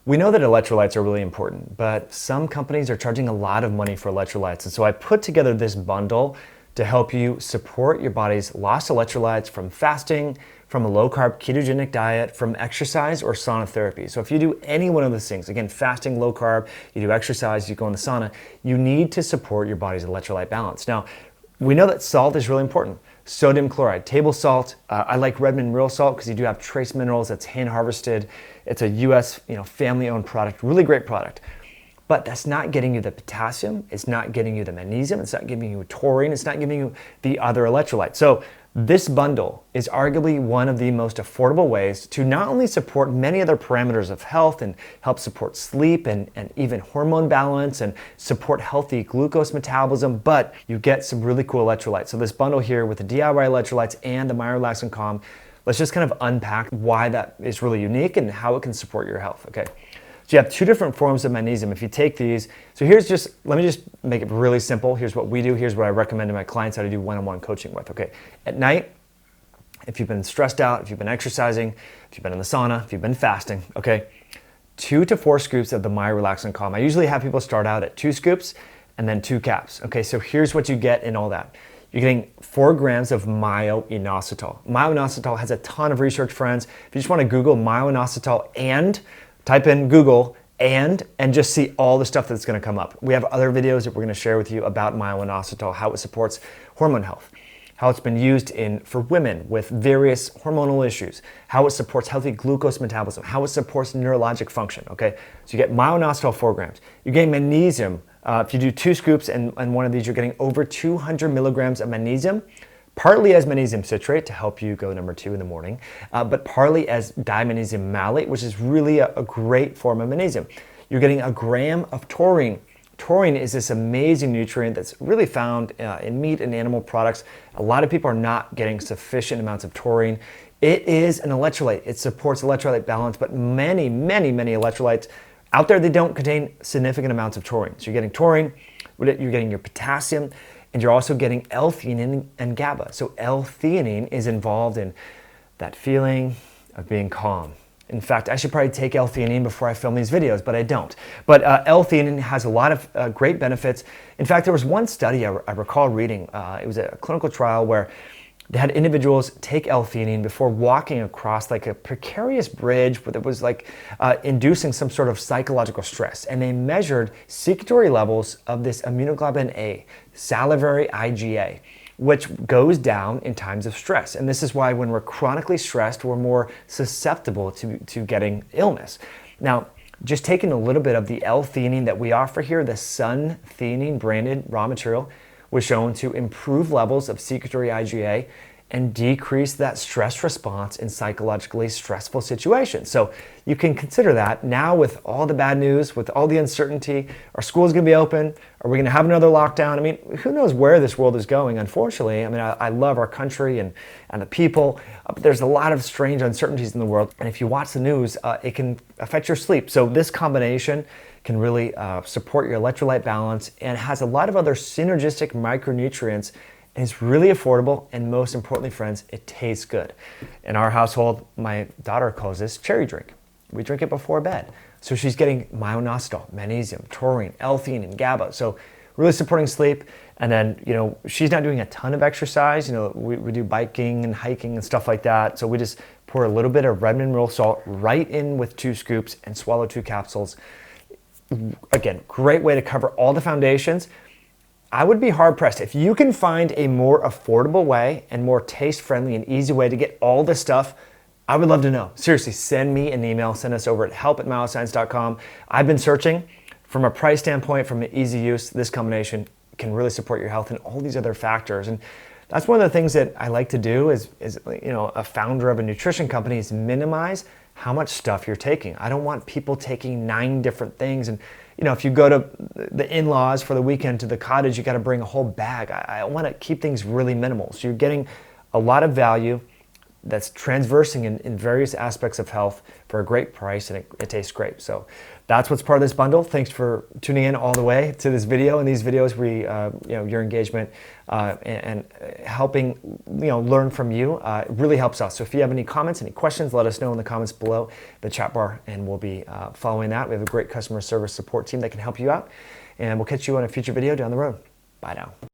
We know that electrolytes are really important, but some companies are charging a lot of money for electrolytes. And so I put together this bundle to help you support your body's lost electrolytes from fasting, from a low-carb ketogenic diet, from exercise or sauna therapy. So if you do any one of those things, again, fasting, low carb, you do exercise, you go in the sauna, you need to support your body's electrolyte balance. Now, we know that salt is really important. Sodium chloride, table salt. I like Redmond real salt because you do have trace minerals that's hand harvested. It's a US family-owned product, really great product. But that's not getting you the potassium, it's not getting you the magnesium, it's not giving you taurine, it's not giving you the other electrolytes. So this bundle is arguably one of the most affordable ways to not only support many other parameters of health and help support sleep and even hormone balance and support healthy glucose metabolism, but you get some really cool electrolytes. So this bundle here with the DIY electrolytes and the Myo-Relax and Calm, let's just kind of unpack why that is really unique and how it can support your health, okay? So you have two different forms of magnesium. If you take these, so let me just make it really simple. Here's what we do. Here's what I recommend to my clients how to do one-on-one coaching with, okay? At night, if you've been stressed out, if you've been exercising, if you've been in the sauna, if you've been fasting, okay? 2 to 4 scoops of the Myo-Relax and Calm. I usually have people start out at 2 scoops and then 2 caps, okay? So here's what you get in all that. You're getting 4 grams of myo-inositol. Myo-inositol has a ton of research, friends. If you just want to Google myo-inositol and type in Google and just see all the stuff that's going to come up. We have other videos that we're going to share with you about myo-inositol, how it supports hormone health, how it's been used for women with various hormonal issues, how it supports healthy glucose metabolism, how it supports neurologic function, okay? So you get myo-inositol 4 grams. You're getting magnesium. If you do 2 scoops and one of these, you're getting over 200 milligrams of magnesium, partly as magnesium citrate to help you go number 2 in the morning, but partly as dimagnesium malate, which is really a great form of magnesium. You're getting a gram of taurine. Taurine is this amazing nutrient that's really found in meat and animal products. A lot of people are not getting sufficient amounts of taurine. It is an electrolyte. It supports electrolyte balance, but many electrolytes out there, they don't contain significant amounts of taurine. So you're getting taurine, you're getting your potassium, and you're also getting L-THEANINE and GABA. So L-THEANINE is involved in that feeling of being calm. In fact, I should probably take L-THEANINE before I film these videos, but I don't. But L-THEANINE has a lot of great benefits. In fact, there was one study I recall reading. It was a clinical trial where they had individuals take L-THEANINE before walking across like a precarious bridge that was like inducing some sort of psychological stress. And they measured secretory levels of this immunoglobulin A, salivary IgA, which goes down in times of stress. And this is why when we're chronically stressed, we're more susceptible to getting illness. Now, just taking a little bit of the L-theanine that we offer here, the Sun-theanine branded raw material, was shown to improve levels of secretory IgA and decrease that stress response in psychologically stressful situations. So you can consider that now with all the bad news, with all the uncertainty. Are schools going to be open? Are we going to have another lockdown? I mean, who knows where this world is going, unfortunately. I mean, I love our country and the people, but there's a lot of strange uncertainties in the world. And if you watch the news, it can affect your sleep. So this combination can really support your electrolyte balance and has a lot of other synergistic micronutrients. And it's really affordable, and most importantly, friends, it tastes good. In our household, my daughter calls this cherry drink. We drink it before bed. So she's getting myo-inositol, magnesium, taurine, L-theanine, GABA. So really supporting sleep. And then, she's not doing a ton of exercise. We do biking and hiking and stuff like that. So we just pour a little bit of Redmond roll salt right in with 2 scoops and swallow 2 capsules. Again, great way to cover all the foundations. I would be hard-pressed if you can find a more affordable way and more taste-friendly and easy way to get all this stuff. I would love to know. Seriously, send me an email. Send us over at help@myoxcience.com. I've been searching from a price standpoint, from an easy use. This combination can really support your health and all these other factors. And that's one of the things that I like to do as a founder of a nutrition company is minimize how much stuff you're taking. I don't want people taking 9 different things. And if you go to the in-laws for the weekend to the cottage, you got to bring a whole bag. I want to keep things really minimal. So you're getting a lot of value, that's transversing in various aspects of health for a great price, and it tastes great. So that's what's part of this bundle. Thanks for tuning in all the way to this video. In these videos, your engagement and helping learn from you really helps us. So if you have any comments, any questions, let us know in the comments below the chat bar, and we'll be following that. We have a great customer service support team that can help you out, and we'll catch you on a future video down the road. Bye now.